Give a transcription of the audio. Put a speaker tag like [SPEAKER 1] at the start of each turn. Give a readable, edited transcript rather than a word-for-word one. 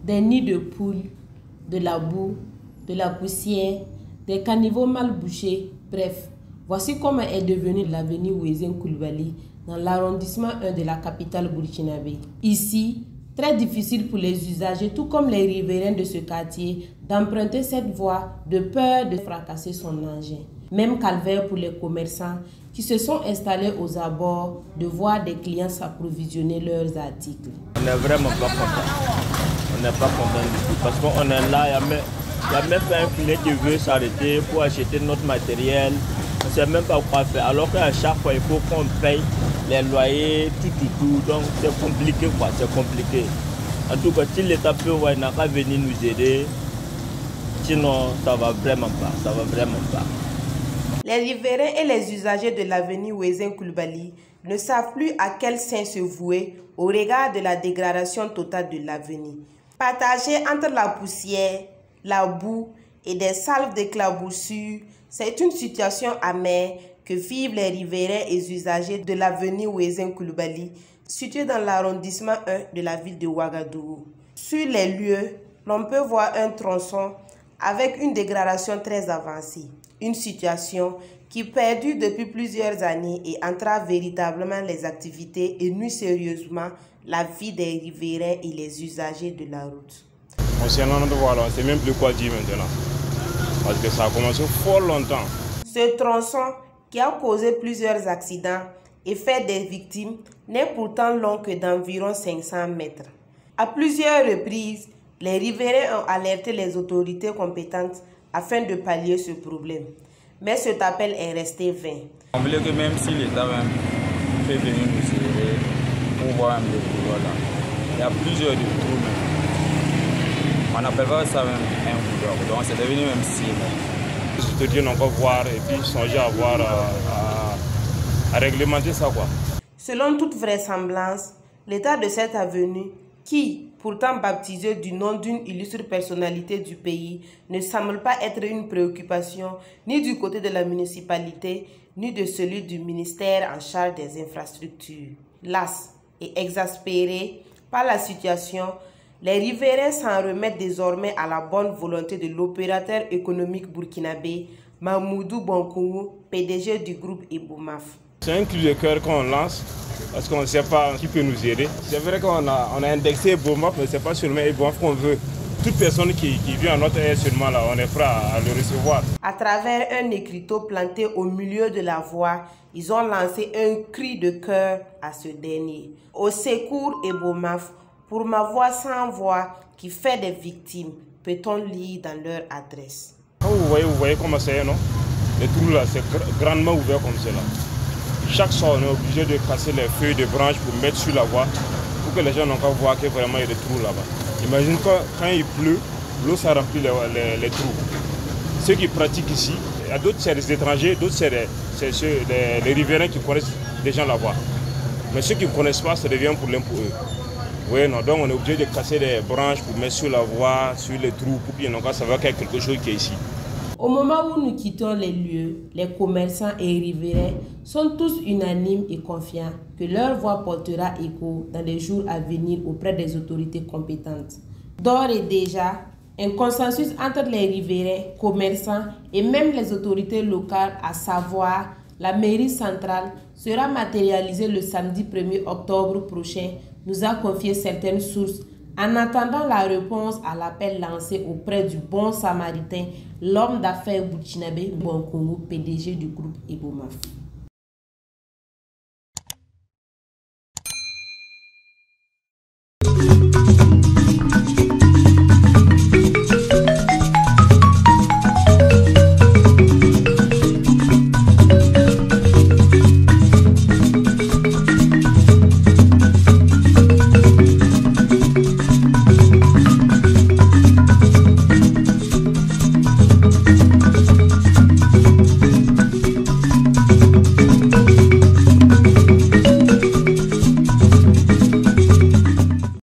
[SPEAKER 1] des nids de poules, de la boue, de la poussière, des caniveaux mal bouchés, bref. Voici comment est devenue l'avenue Ouézen Coulibaly dans l'arrondissement 1 de la capitale burkinabé. Ici, très difficile pour les usagers, tout comme les riverains de ce quartier, d'emprunter cette voie de peur de fracasser son engin. Même calvaire pour les commerçants qui se sont installés aux abords de voir des clients s'approvisionner leurs articles.
[SPEAKER 2] On n'est vraiment pas content. On n'est pas content du tout parce qu'on est là, il y a même pas un client qui veut s'arrêter pour acheter notre matériel. On ne sait même pas quoi faire. Alors qu'à chaque fois, il faut qu'on paye les loyers, tout. Donc c'est compliqué quoi, c'est compliqué. En tout cas, si l'État peut, il n'a qu'à venir nous aider. Sinon, ça va vraiment pas.
[SPEAKER 1] Les riverains et les usagers de l'avenue Ouézen Coulibaly ne savent plus à quel saint se vouer au regard de la dégradation totale de l'avenue. Partagée entre la poussière, la boue et des salves d'éclaboussures, c'est une situation amère que vivent les riverains et usagers de l'avenue Ouézen Coulibaly, située dans l'arrondissement 1 de la ville de Ouagadougou. Sur les lieux, l'on peut voir un tronçon avec une dégradation très avancée. Une situation qui perdure depuis plusieurs années et entrave véritablement les activités et nuit sérieusement la vie des riverains et les usagers de la route.
[SPEAKER 3] Concernant notre voie, on ne sait même plus quoi dire maintenant. Parce que ça a commencé fort longtemps.
[SPEAKER 1] Ce tronçon qui a causé plusieurs accidents et fait des victimes n'est pourtant long que d'environ 500 mètres. À plusieurs reprises, les riverains ont alerté les autorités compétentes afin de pallier ce problème. Mais cet appel est resté vain.
[SPEAKER 4] On voulait que même si l'État peut venir nous aider pour voir un peu là. Il y a plusieurs de trous même. On n'appelle pas ça même un boulot, donc c'est devenu même si.
[SPEAKER 3] Les autorités n'ont qu'à voir et puis songer à réglementer ça quoi.
[SPEAKER 1] Selon toute vraisemblance, l'état de cette avenue, qui, pourtant baptisée du nom d'une illustre personnalité du pays, ne semble pas être une préoccupation ni du côté de la municipalité, ni de celui du ministère en charge des infrastructures. Las et exaspérés par la situation, les riverains s'en remettent désormais à la bonne volonté de l'opérateur économique burkinabé, Mamoudou Bonkoungou, PDG du groupe Ebomaf.
[SPEAKER 3] C'est un cri de cœur qu'on lance parce qu'on ne sait pas qui peut nous aider. C'est vrai qu'on a indexé Ebomaf, mais ce n'est pas seulement Ebomaf qu'on veut. Toute personne qui vient à notre aide seulement là, on est prêt à le recevoir.
[SPEAKER 1] À travers un écriteau planté au milieu de la voie, ils ont lancé un cri de cœur à ce dernier. Au secours Ebomaf, pour ma voix sans voix qui fait des victimes, peut-on lire dans leur adresse.
[SPEAKER 3] Quand vous voyez comment c'est, non? Les trous là, c'est grandement ouvert comme cela. Chaque soir, on est obligé de casser les feuilles de branches pour mettre sur la voie, pour que les gens n'ont qu'à voir que vraiment il y a des trous là-bas. Imagine quand il pleut, l'eau ça remplit les trous. Ceux qui pratiquent ici, il y a d'autres c'est des étrangers, d'autres c'est les riverains qui connaissent déjà la voie. Mais ceux qui ne connaissent pas, ça devient un problème pour eux. Oui, non, donc on est obligé de casser des branches pour mettre sur la voie, sur les trous, pour qu'ils n'ont qu'à savoir qu'il y a quelque chose qui est ici.
[SPEAKER 1] Au moment où nous quittons les lieux, les commerçants et riverains sont tous unanimes et confiants que leur voix portera écho dans les jours à venir auprès des autorités compétentes. D'ores et déjà, un consensus entre les riverains, commerçants et même les autorités locales, à savoir la mairie centrale, sera matérialisé le samedi 1er octobre prochain, nous a confié certaines sources. En attendant la réponse à l'appel lancé auprès du bon samaritain, l'homme d'affaires burkinabé Bonkoungou, PDG du groupe Ebomaf.